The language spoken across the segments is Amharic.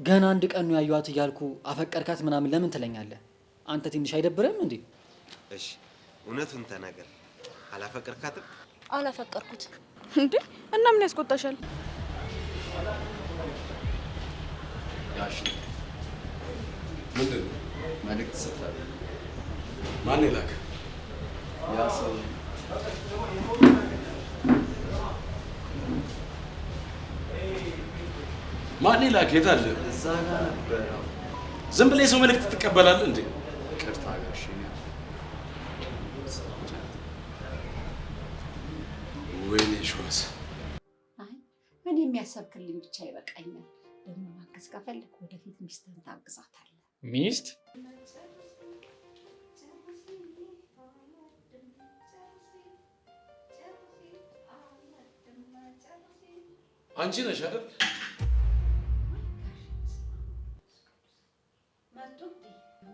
ገና አንድ ቀን ነው ያዩዋት እያልኩ አፈቀርካት ምናምን ለምን ትለኛለህ? አንተ ትንሽ አይደብርም እንዴ? እሺ እውነቱን ተናገር። አላፈቀርካትም? አላፈቀርኩት እንዴ? እና ምን ያስቆጣሻል? ጋሽ ምንድን ነው መልዕክት ሰጥታለህ? ማን ይላክ? ያ ሰው ማን ይላክ? የት አለ? እዛ ጋር ነበር። ዝም ብለህ የሰው መልዕክት ትቀበላለህ እንዴ? ይቅርታ ጋሽ። ወይኔ ሸዋስ። አይ እኔ የሚያሰብክልኝ ብቻ ይበቃኛል። ደግሞ ማገዝ ከፈለክ ወደፊት ሚስትህን ታግዛታለህ። ሚስት? አንቺ ነሽ አይደል?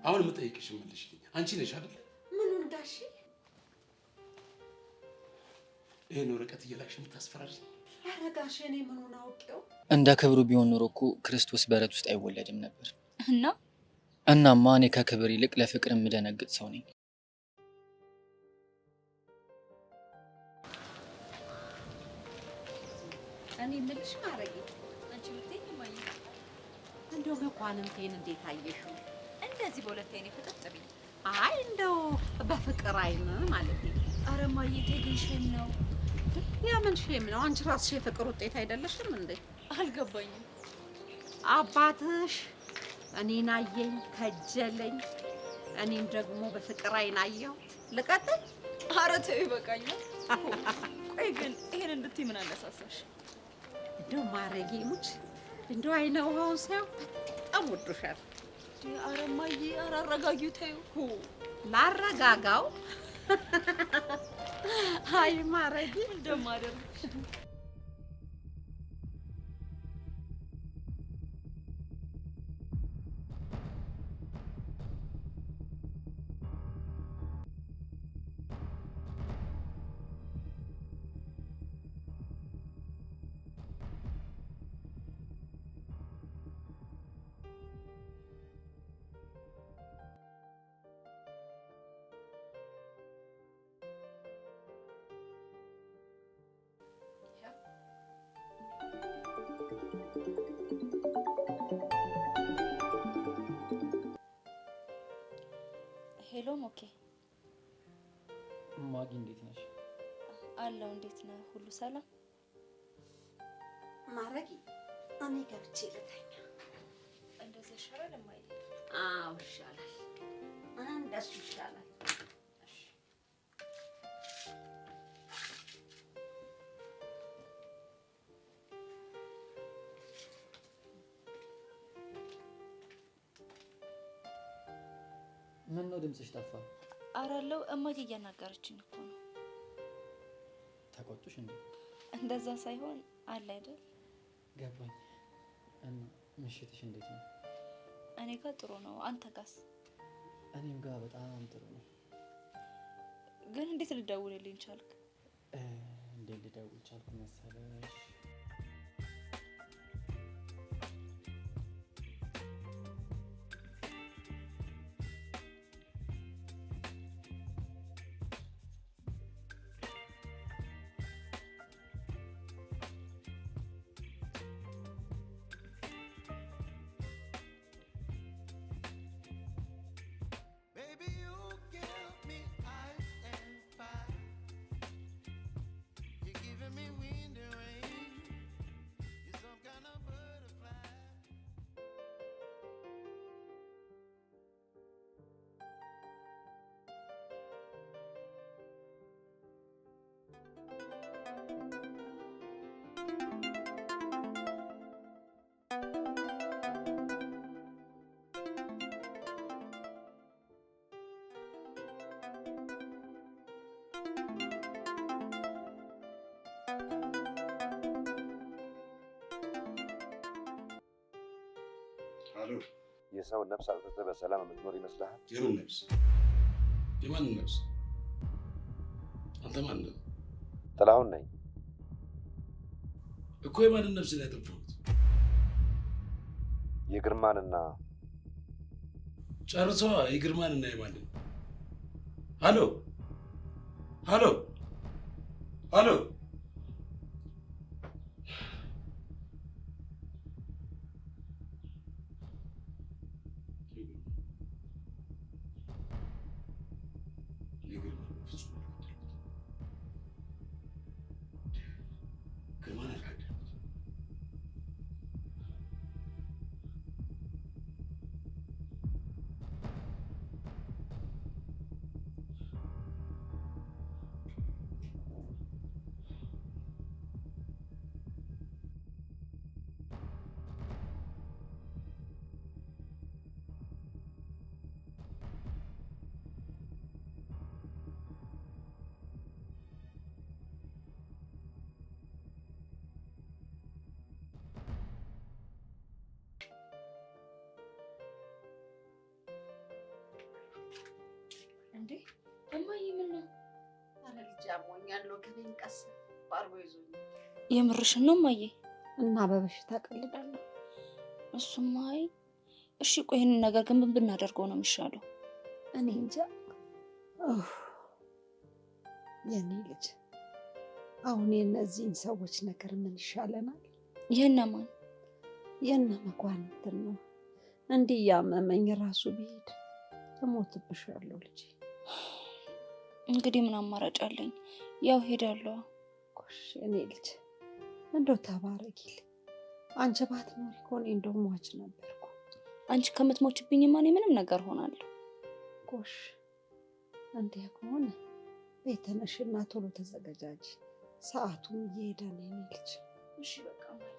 አሁን የምጠይቅሽ መልሽልኝ። አንቺ ነሽ አይደል? ምኑን ጋሽ? ይሄን ወረቀት እየላክሽ የምታስፈራሪኝ? ኧረ ጋሽ እኔ ምኑን አውቄው። እንደ ክብሩ ቢሆን ኖሮ እኮ ክርስቶስ በረት ውስጥ አይወለድም ነበር። እናማ እኔ ከክብር ይልቅ ለፍቅር የምደነግጥ ሰው ነኝ። እኔ የምልሽ ማረጌ፣ አንቺ ብትይ ማየ እንደው መኳንንቴን እንዴት አየሽው? እንደዚህ በሁለት አይኔ ፍጥጥ ብዬ። አይ እንደው በፍቅር አይን ማለት ነው። ኧረ እማዬ ተይ ግን ሼም ነው። ያ ምን ሼም ነው? አንቺ ራስሽ የፍቅር ውጤት አይደለሽም እንዴ? አልገባኝም። አባትሽ እኔን አየኝ ከጀለኝ፣ እኔም ደግሞ በፍቅር አይን አየሁት። ልቀጥል? ኧረ ተይው ይበቃኛል። ቆይ ግን ይሄን እንድትይ ምን አነሳሳሽ? እንደው ማረጌ ሙች እንደው አይነ ውሃውን ሳይው በጣም ወዶሻል። ኧረ እማዬ ኧረ አረጋጊው ተይው። ላረጋጋው? አይ ማረጌ እንደማደርግሽ ሄሎ ሞኬ። ማጊ እንዴት ነሽ? አለው። እንዴት ነህ? ሁሉ ሰላም? ማረጌ እኔ ገብቼ ልተኛ። እንደዚህ ይሻላል እማዬ? አዎ ይሻላል፣ እንደሱ ይሻላል። ምን ነው ድምፅሽ ጠፋ? አራለው እማዬ እያናገረችኝ እኮ ነው። ተቆጡሽ እንዴ? እንደዛ ሳይሆን አለ አይደል? ገባኝ። እና ምሽትሽ እንዴት ነው? እኔ ጋር ጥሩ ነው። አንተ ጋስ? እኔም ጋር በጣም ጥሩ ነው። ግን እንዴት ልደውልልኝ ቻልክ? እንዴት ልደውል ቻልኩ መሰለሽ? አሎ። የሰው ነፍስ አጥፍተህ በሰላም የምትኖር ይመስልሃል? የምን ነፍስ? የማን ነፍስ? አንተ ማን ነህ? ጥላሁን ነኝ እኮ። የማንን ነፍስ ነው ያጠፋሁት? የግርማንና ጨርሰዋ የግርማንና የማንን? ሄሎ ሄሎ ሄሎ እንዴ እማዬ ምን ነው? ኧረ ልጄ አሞኛል፣ ወገቤን ቀስ አድርጎ ይዞኝ። የምርሽን ነው እማዬ? እና በበሽታ ቀልዳለሁ። እሱማ አይ እሺ፣ ቆይ ይሄንን ነገር ግን ምን ብናደርገው ነው የሚሻለው? እኔ እንጃ። የኔ ልጅ አሁን የእነዚህን ሰዎች ነገር ምን ይሻለናል? የእነማን? የእነ መኳንንትን ነው። እንዲህ ያመመኝ ራሱ ብሄድ እሞትብሻለሁ ልጄ። እንግዲህ ምን አማራጭ አለኝ? ያው ሄዳለሁ። ጎሽ የኔ ልጅ እንደው ተባረኪልኝ። አንቺ ባትኖሪ እኮ እኔ እንደው ሟች ነበርኩ። አንቺ ከምትሞችብኝማ እኔ ምንም ነገር ሆናለሁ። ጎሽ እንዲያ ከሆነ ቤት ተነሽና ቶሎ ተዘገጃጅ፣ ሰዓቱም እየሄደ ነው የኔ ልጅ። እሺ በቃ እማዬ።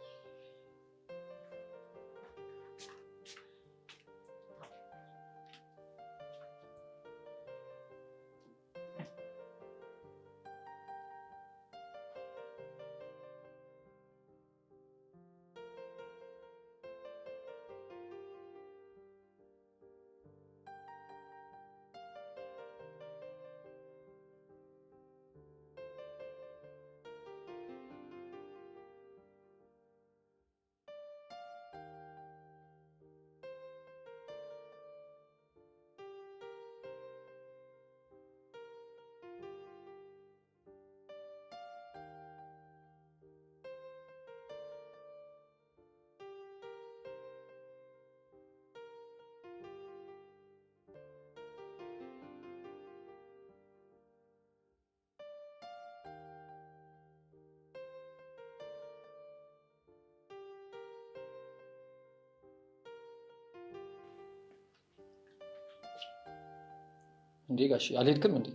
እንዴ ጋሽ አልሄድክም እንዴ?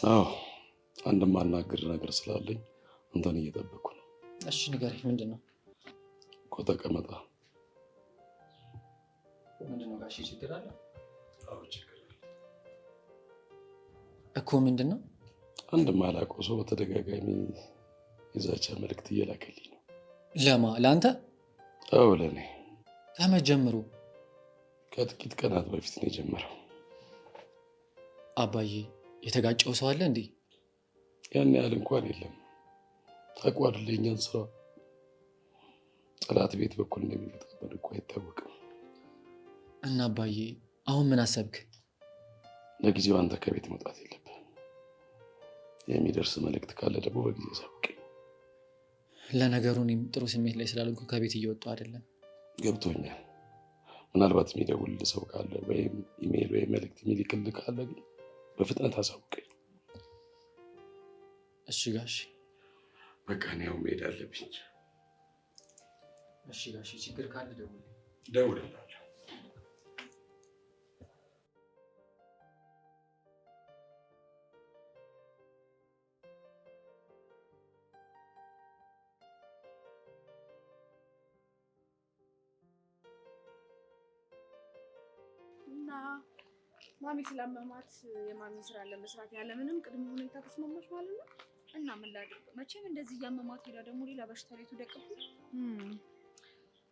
አዎ አንድ ማናገር ነገር ስላለኝ አንተን እየጠበቅኩ ነው። እሺ ንገረኝ፣ ምንድን ነው? እኮ ተቀመጣ። ምንድን ነው ጋሽ? ችግር አለ? አዎ ችግር አለ እኮ። ምንድን ነው? አንድ ማላውቀው ሰው በተደጋጋሚ የዛቻ መልእክት እየላከልኝ ነው። ለማ? ለአንተ? አዎ ለእኔ። ከመጀመሩ? ከጥቂት ቀናት በፊት ነው የጀመረው። አባዬ የተጋጨው ሰው አለ እንዴ? ያን ያህል እንኳን የለም። ታውቀዋለህ የእኛን ስራ ጠላት ቤት በኩል እንደሚመጣበት እኮ አይታወቅም። እና አባዬ አሁን ምን አሰብክ? ለጊዜው አንተ ከቤት መውጣት የለብህም። የሚደርስ መልእክት ካለ ደግሞ በጊዜ አሳውቀኝ። ለነገሩ እኔም ጥሩ ስሜት ላይ ስላልኩ ከቤት እየወጣሁ አይደለም። ገብቶኛል። ምናልባት የሚደውልልህ ሰው ካለ ወይም ኢሜይል ወይም መልእክት የሚልክልህ ካለ ግን በፍጥነት አሳውቀኝ። እሺ ጋሽ። በቃ እኔ ያው መሄድ አለብኝ። እሺ ጋሽ፣ ችግር ካለ ደውልልሃለሁ። እና ማሚ ስላመማት የማሚ ስራ ለመስራት ያለምንም ቅድመ ሁኔታ ተስማማች ማለት ነው። እና ምን ላድርግ? መቼም እንደዚህ እያመማት ሄዳ ደግሞ ሌላ በሽታ ላይ ትደቅብኝ።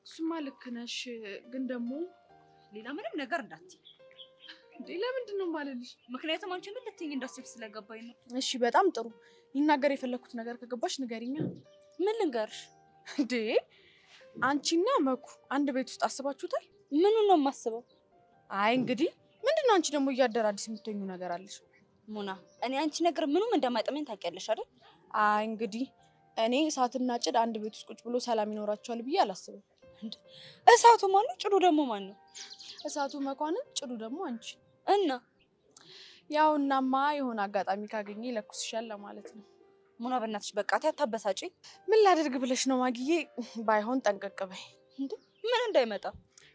እሱማ ልክ ነሽ፣ ግን ደግሞ ሌላ ምንም ነገር እንዳትይ። እንዴ ለምንድን ነው የማልልሽ? ምክንያቱም አንቺ ምን ልትይኝ እንዳሰብሽ ስለገባኝ ነው። እሺ በጣም ጥሩ። ሊናገር የፈለኩት ነገር ከገባሽ ንገሪኛ። ምን ልንገርሽ? እንዴ አንቺና መኩ አንድ ቤት ውስጥ አስባችሁታል? ምኑን ነው የማስበው? አይ እንግዲህ ምንድነው አንቺ ደግሞ እያደር አዲስ የምትኙ ነገር አለሽ? ሙና እኔ አንቺ ነገር ምኑም እንደማይጠመኝ ታውቂያለሽ አይደል? አይ እንግዲህ እኔ እሳትና ጭድ አንድ ቤት ውስጥ ቁጭ ብሎ ሰላም ይኖራቸዋል ብዬ አላስብም። እሳቱ ማን ነው? ጭዱ ደግሞ ማን ነው? እሳቱ መኳንን፣ ጭዱ ደግሞ አንቺ። እና ያው እናማ የሆነ አጋጣሚ ካገኘ ይለኩስሻል ለማለት ነው። ሙና በእናትሽ በቃ አታበሳጪ። ምን ላደርግ ብለሽ ነው ማግዬ? ባይሆን ጠንቀቅ በይ። እንዴ ምን እንዳይመጣ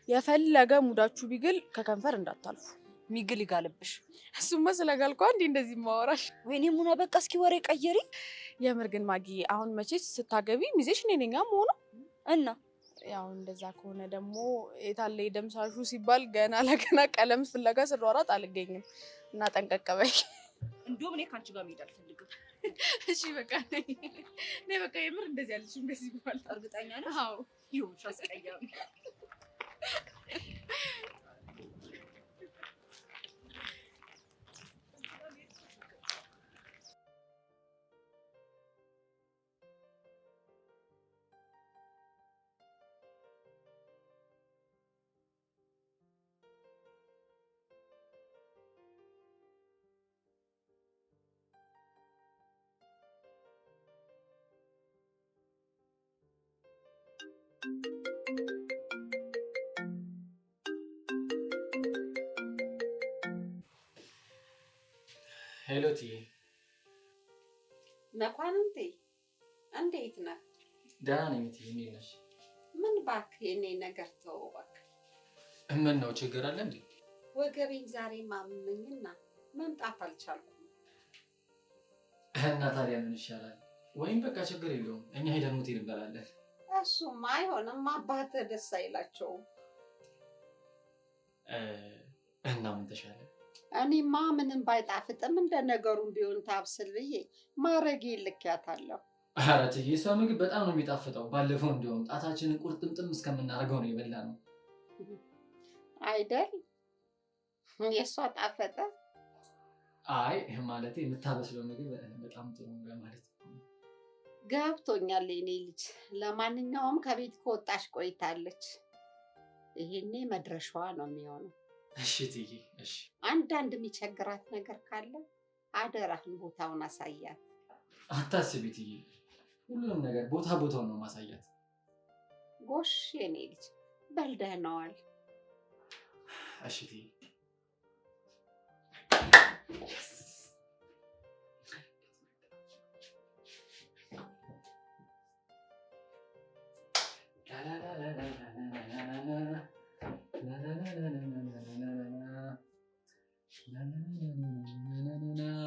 የፈለገ ሙዳችሁ ቢግል ከከንፈር እንዳታልፉ። ሚግል ይጋልብሽ። እሱማ ስለጋልኳ እንዴ እንደዚህ ማወራሽ። ወይኔ ሙና በቃ እስኪ ወሬ ቀየሪ። የምር ግን ማግዬ አሁን መቼስ ስታገቢ ሚዜሽ እኔ ነኝ መሆኑ እና ያው እንደዛ ከሆነ ደግሞ የታለ የደምሳሹ ሲባል ገና ለገና ቀለም ፍለጋ ስሯሯጥ አልገኝም እና ጠንቀቅ በይ። እንደውም እኔ ካንቺ ጋር መሄድ አልፈልግም። እሺ በቃ ነይ በቃ የምር እንደዚህ ያለሽ እንደዚህ ይባል። እርግጠኛ ነሽ? አዎ ይሁን አስቀያሚ። ሄሎ እትዬ። መኳንንቴ እንዴት ነህ? ደህና ነኝ እትዬ፣ እንዴት ነሽ? ምን እባክህ የኔ ነገር ተው እባክህ። ምን ነው ችግር አለ እንዴ? ወገቤን ዛሬ ማመኝና መምጣት አልቻልኩም። እና ታዲያ ምን ይሻላል? ወይም በቃ ችግር የለውም እኛ ሄደን ሆቴል እንበላለን። እሱማ አይሆንም፣ አባትህ ደስ አይላቸውም። እና ምን ተሻለ? እኔማ ምንም ባይጣፍጥም እንደ ነገሩም ቢሆን ታብስል ብዬ ማረጌ ልክያታለሁ። ኧረ እትዬ እሷ ምግብ በጣም ነው የሚጣፍጠው። ባለፈው እንዲያውም ጣታችንን ቁርጥምጥም እስከምናደርገው ነው የበላነው። አይደል? የእሷ ጣፈጠ? አይ ማለቴ የምታበስለው ምግብ በጣም ጥሩ ነው ማለት ነው። ገብቶኛል የኔ ልጅ። ለማንኛውም ከቤት ከወጣሽ ቆይታለች። ይሄኔ መድረሻዋ ነው የሚሆነው። እሺ እትዬ እሺ። አንዳንድ የሚቸግራት ነገር ካለ አደራህን ቦታውን አሳያት። አታስቢ እትዬ፣ ሁሉንም ነገር ቦታ ቦታውን ነው ማሳያት። ጎሽ የኔ ልጅ በል ደህና ዋል። እሺ እትዬ።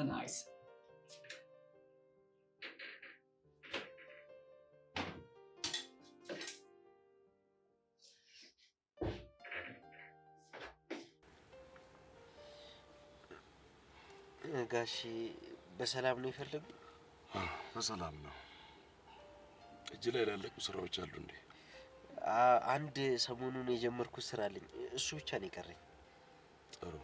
ናይስ። ጋሺ በሰላም ነው የፈለጉ? በሰላም ነው። እጅ ላይ ያላለቁ ስራዎች አሉ እንዴ? አንድ ሰሞኑን የጀመርኩት ስራ አለኝ፣ እሱ ብቻ ነው የቀረኝ። ጥሩ።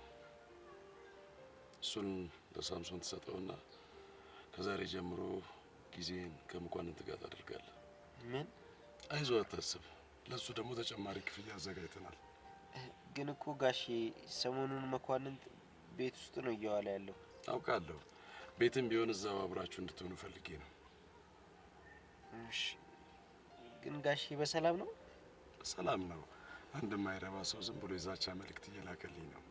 እሱን ለሳምሶን ተሰጠውና ከዛሬ ጀምሮ ጊዜን ከመኳንንት ጋር ታደርጋለህ። ምን? አይዞህ አታስብ። ለሱ ደግሞ ተጨማሪ ክፍያ አዘጋጅተናል። ግን እኮ ጋሺ ሰሞኑን መኳንንት ቤት ውስጥ ነው እየዋለ ያለው። አውቃለሁ። ቤትም ቢሆን እዛው አብራችሁ እንድትሆኑ ፈልጌ ነው። እሺ። ግን ጋሺ በሰላም ነው? ሰላም ነው። አንድ የማይረባ ሰው ዝም ብሎ የዛቻ መልእክት እየላከልኝ ነው።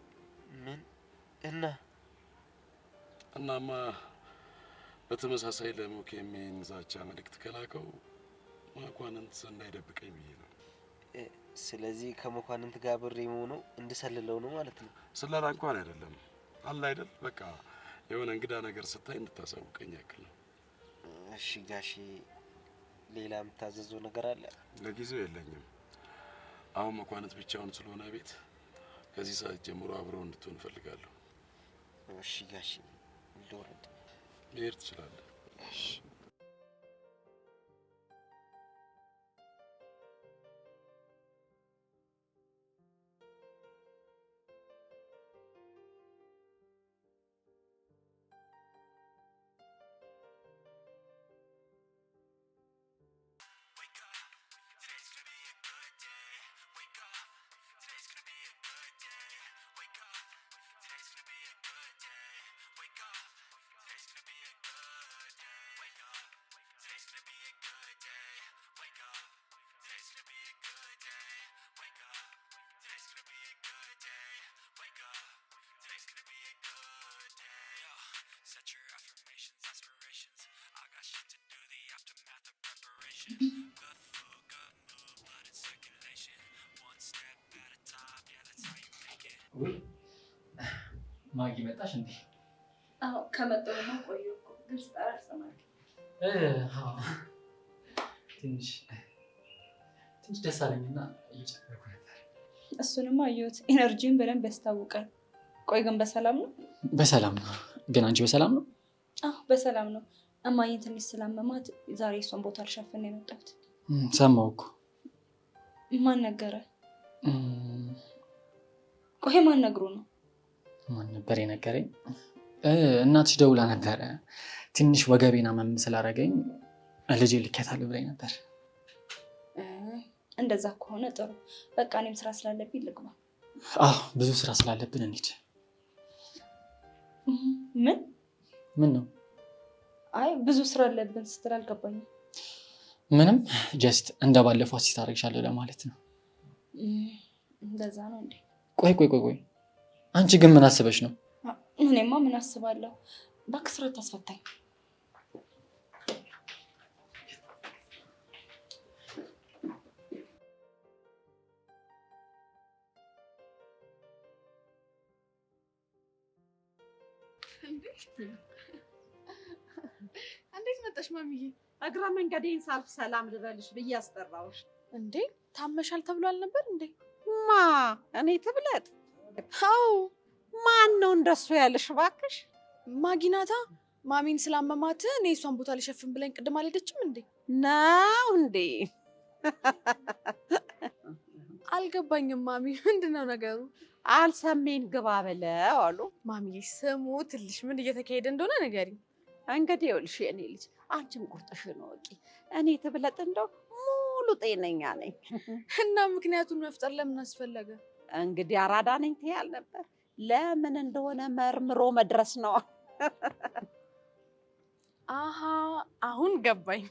ምን? እናማ በተመሳሳይ ለሞኬ የሚን ዛቻ መልእክት ከላከው መኳንንት እንዳይደብቀኝ ብዬ ነው። ስለዚህ ከመኳንንት ጋር ብሬ የሆነው እንድሰልለው ነው ማለት ነው? ስለላ እንኳን አይደለም፣ አለ አይደል፣ በቃ የሆነ እንግዳ ነገር ስታይ እንድታሳውቀኝ ያክል ነው። እሺ ጋሺ፣ ሌላ የምታዘዘው ነገር አለ? ለጊዜው የለኝም። አሁን መኳንንት ብቻውን ስለሆነ ቤት ከዚህ ሰዓት ጀምሮ አብረው እንድትሆን እፈልጋለሁ። እሺ ጋሺ፣ ልውረድ? መሄድ ትችላለህ። እሺ። ማጊ መጣሽ እንዴ? አዎ ከመጣሁማ ቆየሁ እኮ ግን ስጠራ አልሰማሁም። ትንሽ ደስ አለኝና እየጨፈርኩ ነበር። እሱንማ አየሁት። ኢነርጂን በደንብ ያስታውቃል። ቆይ ግን በሰላም ነው? በሰላም ነው። ግን አንቺ በሰላም ነው? አዎ በሰላም ነው። እማዬን ትንሽ ስላመማት ዛሬ እሷን ቦታ ልሸፍን ነው የመጣሁት። ሰማሁ እኮ። ማን ነገረ? ቆይ ማን ነግሮ ነው? ማን ነበር የነገረኝ? እናትሽ ደውላ ነበረ። ትንሽ ወገቤና መም ስላደረገኝ ልጄ ልኬታለሁ ብላኝ ነበር። እንደዛ ከሆነ ጥሩ። በቃ እኔም ስራ ስላለብኝ ልግባ። ብዙ ስራ ስላለብን እንሂድ። ምን ነው? አይ ብዙ ስራ አለብን ስትል አልገባኝም። ምንም ጀስት እንደባለፈው አሲስት አደርግሻለሁ ለማለት ነው። እንደዛ ነው እንዴ? ቆይ አንቺ ግን ምን አስበሽ ነው? እኔማ ምን አስባለሁ? እባክህ ስራ ታስፈታኝ። እንዴት መጣሽ ማሚዬ? እግረ መንገዴን ሳልፍ ሰላም ልበልሽ ብዬ አስጠራሁሽ። እንዴ ታመሻል ተብሎ አልነበር እንዴ? ማ እኔ ትብለጥ? አዎ ማን ነው እንደሱ ያለሽ? እባክሽ ማጊናታ ማሚን ስላመማት እኔ እሷን ቦታ ልሸፍን ብለኝ ቅድም አልሄደችም እንዴ? ነው እንዴ? አልገባኝም ማሚ፣ ምንድነው ነገሩ? አልሰሜን ግባ በለው አሉ። ማሚዬ ስሙ ትልሽ ምን እየተካሄደ እንደሆነ ንገሪኝ። እንግዲህ ይኸውልሽ የኔ ልጅ አንቺም ቁርጥሽን ወቂ። እኔ ትብለጥ እንደው ሙሉ ጤነኛ ነኝ። እና ምክንያቱን መፍጠር ለምን አስፈለገ? እንግዲህ አራዳ ነኝ ትያል ነበር። ለምን እንደሆነ መርምሮ መድረስ ነው። አሃ አሁን ገባኝ።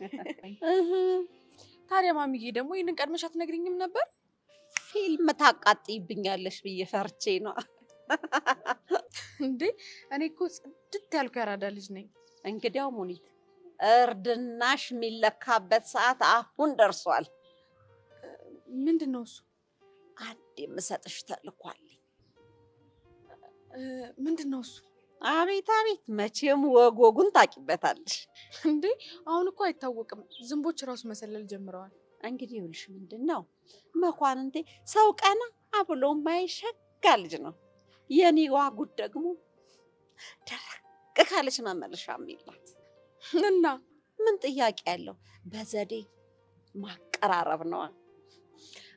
ታዲያ ማሚዬ ደግሞ ይህንን ቀድመሽ አትነግሪኝም ነበር? ፊልም ታቃጥይብኛለሽ ብዬ ፈርቼ ነው። እንዴ እኔ እኮ ጽድት ያልኩ ያራዳ ልጅ ነኝ። እንግዲያው ሙኒት እርድናሽ የሚለካበት ሰዓት አሁን ደርሷል። ምንድን ነው እሱ? አንድ የምሰጥሽ ተልኳል። ምንድን ነው እሱ? አቤት አቤት፣ መቼም ወጎጉን ታቂበታለሽ። እንዴ አሁን እኮ አይታወቅም፣ ዝንቦች ራሱ መሰለል ጀምረዋል። እንግዲህ ይኸውልሽ ምንድን ነው መኳንንቴ፣ ሰው ቀና ብሎ የማይሸጋ ልጅ ነው። የኔ ዋጉድ ደግሞ ደረቅ ካለች መመለሻ የሚላት እና ምን ጥያቄ ያለው? በዘዴ ማቀራረብ ነዋ።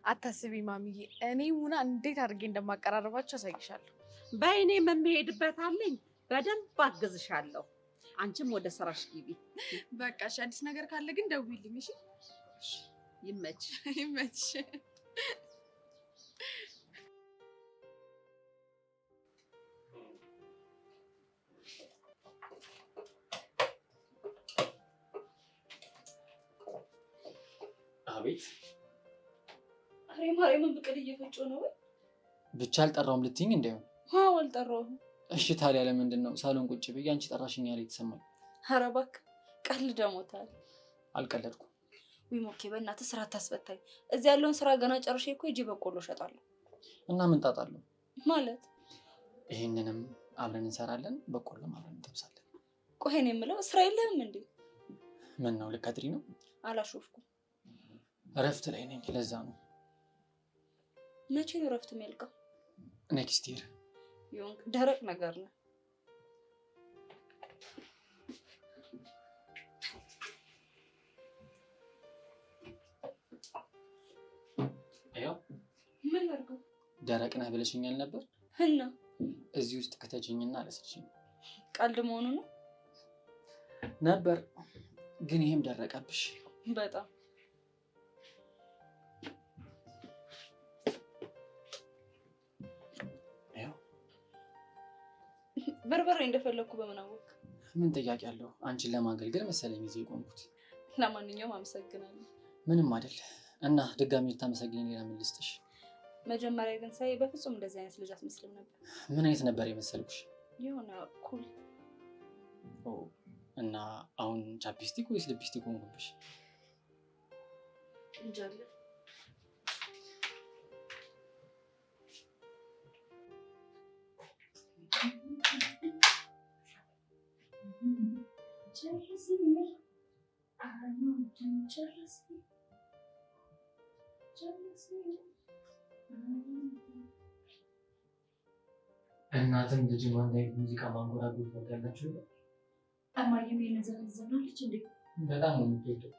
አታስቢ ማሚዬ፣ እኔ ሙና እንዴት አድርጌ እንደማቀራረባቸው አሳይሻለሁ። በእኔ የምሄድበት አለኝ፣ በደንብ አግዝሻለሁ። አንቺም ወደ ስራሽ ግቢ። በቃ እሺ፣ አዲስ ነገር ካለ ግን ደውይልኝ። እሺ ይመች ይመች። አቤት። አሬ ማርያምን ብቅል እየፈጮ ነው ወይ? ብቻ አልጠራውም ልትይኝ እንደው? አዎ አልጠራሁም። እሺ ታዲያ ለምንድን ነው ሳሎን ቁጭ ብዬ አንቺ ጠራሽኝ ያለ የተሰማኝ? ኧረ እባክህ ቀልድ ሞታል። አልቀለድኩም። ወይ ሞኬ በእናትህ ስራ ታስፈታኝ። እዚህ ያለውን ስራ ገና ጨርሼ እኮ ሂጅ በቆሎ እሸጣለሁ። እና ምን ጣጣ አለው? ማለት ይሄንንም አብረን እንሰራለን፣ በቆሎም አብረን እንጠብሳለን። ቆይ እኔ የምለው ስራ የለህም እንዴ? ምን ነው ልቀጥሪ ነው? አላሾፍኩም። እረፍት ላይ ነኝ፣ ለዛ ነው። መቼ ነው እረፍት የሚያልቀው? ኔክስት ይር። ይሁን ደረቅ ነገር ነው። ምን ላድርገው? ደረቅ ነህ ብለሽኛል ነበር እና እዚህ ውስጥ ከተችኝና አለስልሽኝ። ቀልድ መሆኑ ነው ነበር፣ ግን ይሄም ደረቀብሽ በጣም። በርበሬ እንደፈለግኩ በምን አወቅ? ምን ጥያቄ አለው? አንቺን ለማገልገል መሰለኝ እዚህ የቆምኩት። ለማንኛውም አመሰግናለሁ። ምንም አይደል። እና ድጋሚ ልታመሰግኝ ሌላ ምን ልስጥሽ? መጀመሪያ ግን ሳይ በፍጹም እንደዚህ አይነት ልጅ አትመስልም ነበር። ምን አይነት ነበር የመሰልኩሽ? የሆነ ኩል። እና አሁን ቻፕስቲክ ወይስ ሊፕስቲክ ሆንኩብሽ? እንጃለን። እናትም ልጅም አንድ አይነት ሙዚቃ ማንጎራጎር ትወዳላችሁ? እማዬም የነዘረዘናለች እንዴ? በጣም ነው የምትወደው።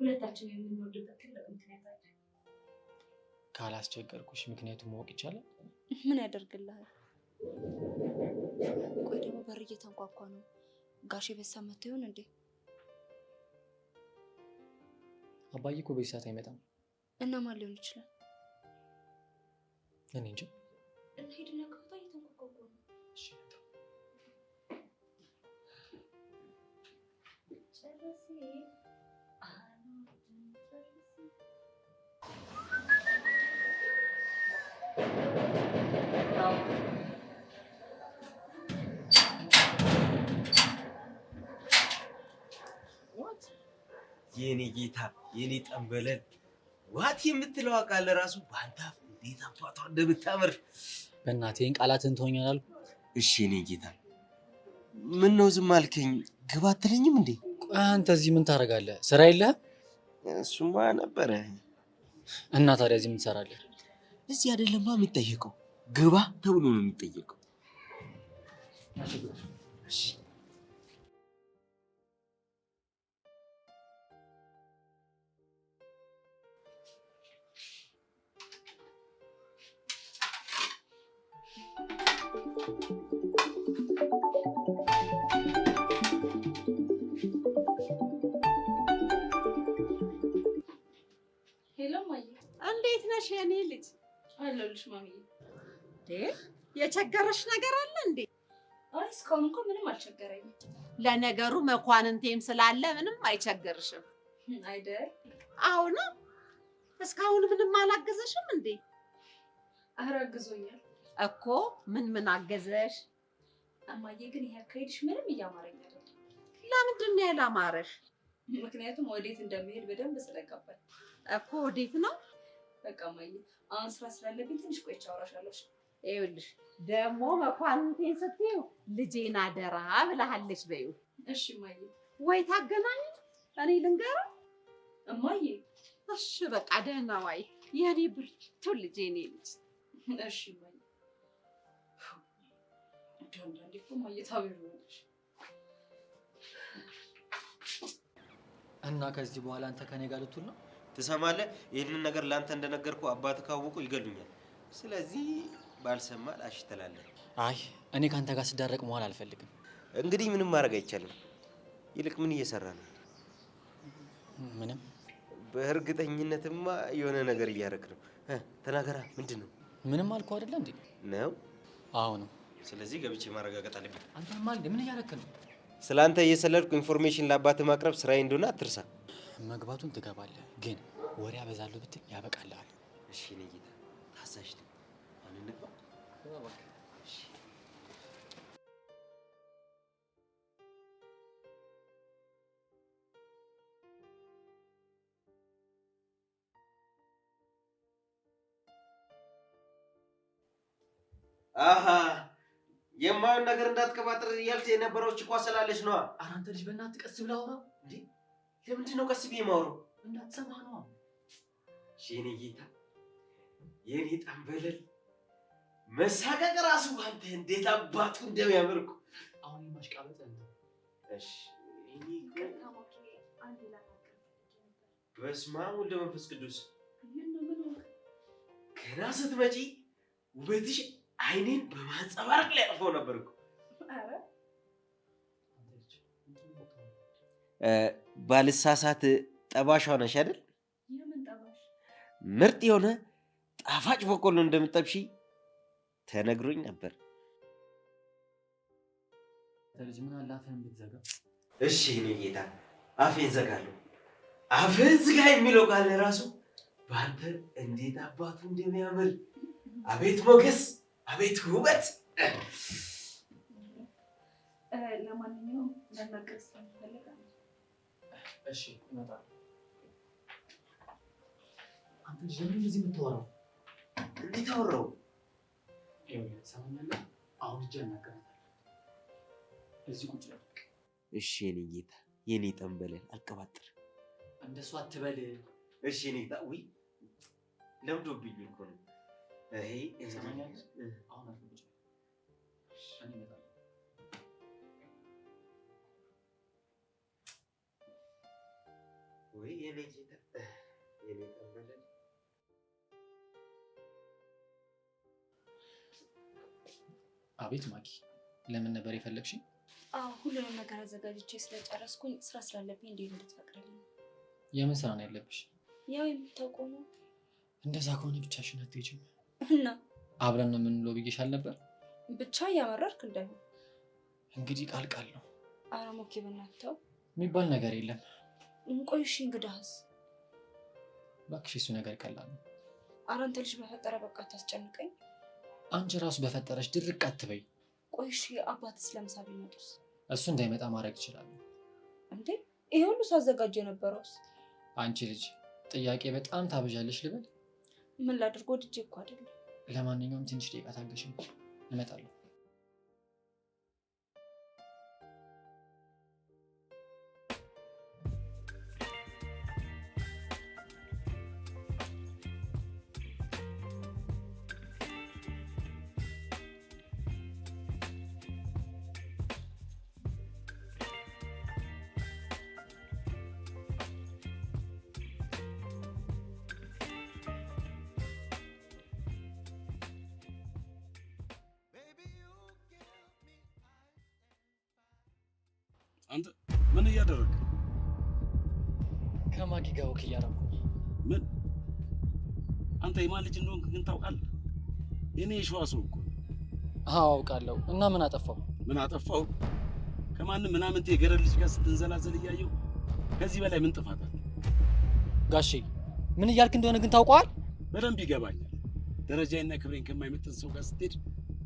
ሁለታችን የምንወድበት ትልቅ ምክንያት አለ። ካላስቸገርኩሽ ምክንያቱም ማወቅ ይቻላል? ምን ያደርግልሃል? ቆይ ደግሞ በር እየተንኳኳ ነው። ጋሼ በሳ መጥቶ ይሆን እንዴ? አባዬ እኮ በዚህ ሰዓት አይመጣም። እና ማን ሊሆን ይችላል? እኔ እንጃ። እንሂድና ከወጣ እየተንኳኳ ነው። እሺ የኔ ጌታ የኔ ጠንበለል ዋት የምትለው ቃል ራሱ ባንታ እንዴት አባቷ እንደምታምር በእናቴን ቃላትን ትሆኛል አልኩ። እሺ የኔ ጌታ ምን ነው ዝም አልከኝ? ግባ አትለኝም እንዴ? ቆይ አንተ እዚህ ምን ታደርጋለህ? ስራ የለህም? እሱማ ነበረ። እና ታዲያ እዚህ ምን ትሰራለህ? እዚህ አይደለማ የሚጠየቀው፣ ግባ ተብሎ ነው የሚጠየቀው። እሺ ሄሎ ማዬ። እንዴት ነሽ የኔ ልጅ? አለሁልሽ ማሚዬ። የቸገረሽ ነገር አለ እንዴ? አይ እስካሁን እንኳን ምንም አልቸገረኝም። ለነገሩ መኳንንቴም ስላለ ምንም አይቸገርሽም አይደል? አሁን እስካሁን ምንም አላገዘሽም እንዴ? ኧረ አግዞኛል እኮ። ምን አገዘሽ? እማዬ ግን ይሄ አካሄድሽ ምንም እያማረኝ አይደለም። ለምንድን ነው ያላማረሽ? ምክንያቱም ወዴት እንደሚሄድ በደንብ ስለገባኝ እኮ። ወዴት ነው? በቃ እማዬ አሁን ስራ ስላለብኝ ትንሽ ቆይቼ አወራሻለሁ። ይኸውልሽ ደግሞ መኳንንቴን ስትይው ልጄን አደራ ብለሃለች በይው። እሺ እማዬ። ወይ ታገናኝ እኔ ልንገረው እማዬ። እሺ በቃ ደህና ዋይ የኔ ብርቱ ልጄ የኔ ልጅ። እሺ እማዬ። አንዳንዴ እኮ እማዬ ታበይዋለሽ። እና ከዚህ በኋላ አንተ ከኔ ጋር ልትውል ነው? ትሰማለህ? ይህንን ነገር ለአንተ እንደነገርኩ አባት ካወቁ ይገሉኛል። ስለዚህ ባልሰማ ላሽ ትላለህ። አይ እኔ ከአንተ ጋር ስዳረቅ መዋል አልፈልግም። እንግዲህ ምንም ማድረግ አይቻልም። ይልቅ ምን እየሰራ ነው? ምንም። በእርግጠኝነትማ የሆነ ነገር እያደረክ ነው። ተናገራ። ምንድን ነው? ምንም አልኩህ አይደለ እንዴ? ነው? አዎ ነው። ስለዚህ ገብቼ ማረጋገጥ አለብኝ። አንተማ እንዴ ምን እያደረክ ነው? ስለ አንተ እየሰለልኩ ኢንፎርሜሽን ለአባትህ ማቅረብ ስራዬ እንደሆነ አትርሳ። መግባቱን ትገባለህ፣ ግን ወሬ አበዛለሁ ብትል ያበቃልሃል። እሺ እኔ ጌታ ታዛዥ ነኝ። አሁን እንግባ። እሺ አሃ የማየውን ነገር እንዳትቀባጥር እያልክ የነበረው ችኳ ስላለች ነዋ። ኧረ አንተ ልጅ በእናትህ ቀስ ብለህ አውራ እንዴ! ለምንድን ነው ቀስ ብዬ የማወራው? እንዳትሰማ ነዋ። እሺ የኔ ጌታ የኔ ጠንበለል መሳቀቅ ራሱ አንተ እንዴት አባቱ እንደሚያምር እኮ። አሁን የማሽቃበጥ ነው። እሺ በስመ አብ ወወልድ ወመንፈስ ቅዱስ። ገና ስትመጪ ውበትሽ አይኔን በማንጸባረቅ ላይ አጥፎ ነበር እኮ። ባልሳሳት ጠባሽ ሆነሽ አይደል? የምን ጠባሽ? ምርጥ የሆነ ጣፋጭ በቆሎ እንደምጠብሺ ተነግሮኝ ነበር። ልጅ ምን አለ አፍህን ብትዘጋ? እሺ እኔ ጌታ አፌን ዘጋለሁ። አፍህን ዝጋ የሚለው ቃል ራሱ በአንተ እንዴት አባቱ እንደሚያምር! አቤት ሞገስ፣ አቤት ውበት! ለማንኛውም ለናገር ስለምፈልግ እሺ እመጣለሁ። አንተ ልጅ ለምን እንደዚህ የምታወራው? እንዴት አወራው? ይኸውልህ ትሰማኛለህ? አሁን ሂጅ አናግራታለሁ። እዚህ ቁጭ በል። እሺ የኔ ጌታ፣ የኔ ጠንበለል አልቀባጥር። እንደሱ አትበል። እሺ የኔ ጌታ። ውይ ለምዶብኝ እኮ ነው። አይ ትሰማኛለህ? አሁን አትቁጭ። እኔ እመጣለሁ። ወይ የኔ ጌታ፣ የኔ ጠንበለል። አቤት ማኪ፣ ለምን ነበር የፈለግሽኝ? ሁሉንም ነገር አዘጋጅቼ ስለጨረስኩኝ ስራ ስላለብኝ እንዴት እንድትፈቅድልኝ። የምን ስራ ነው ያለብሽ? ያው የምታውቀው ነው። እንደዛ ከሆነ ብቻሽን አትሄጂም። እና አብረን ነው የምንውለው ብዬሻል ነበር። ብቻ እያመረርክ እንዳይሆን እንግዲህ ቃል ነው። ኧረ ሞኬ በእናትህ የሚባል ነገር የለም። ቆይ እሺ እንግዳህስ? እባክሽ እሱ ነገር ቀላል ነው። ኧረ አንተ ልጅ በፈጠረ በቃ አታስጨንቀኝ። አንቺ ራሱ በፈጠረሽ ድርቅ አትበይ። ቆይ እሺ አባትስ ለምሳ ቢመጡስ? እሱ እንዳይመጣ ማድረግ ይችላሉ። እንዴ ይሄ ሁሉ ሳዘጋጅ የነበረውስ? አንቺ ልጅ ጥያቄ በጣም ታበዣለሽ ልበል? ምን ላድርግ? ወድጄ እኮ አይደለም። ለማንኛውም ትንሽ ደቂቃ ታገሽኝ፣ እመጣለሁ። አንተ ምን እያደረግህ? ከማኪ ጋር ወክ እያደረኩ። ምን? አንተ የማን ልጅ እንደሆንክ ግን ታውቃለህ? የኔ የሸዋ ሰው እኮ። አዎ አውቃለሁ። እና ምን አጠፋው? ምን አጠፋው? ከማንም ምናምንቴ የገረድ ልጅ ጋር ስትንዘላዘል እያየሁ ከዚህ በላይ ምን ጥፋት አለ? ጋሼ ምን እያልክ እንደሆነ ግን ታውቀዋል? በደንብ ይገባኛል። ደረጃዬና ክብሬን ከማይመጥን ሰው ጋር ስትሄድ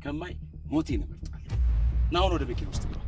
ከማይ ሞቴን እመርጣለሁ። ና አሁን ወደ መኪና ውስጥ ግባ።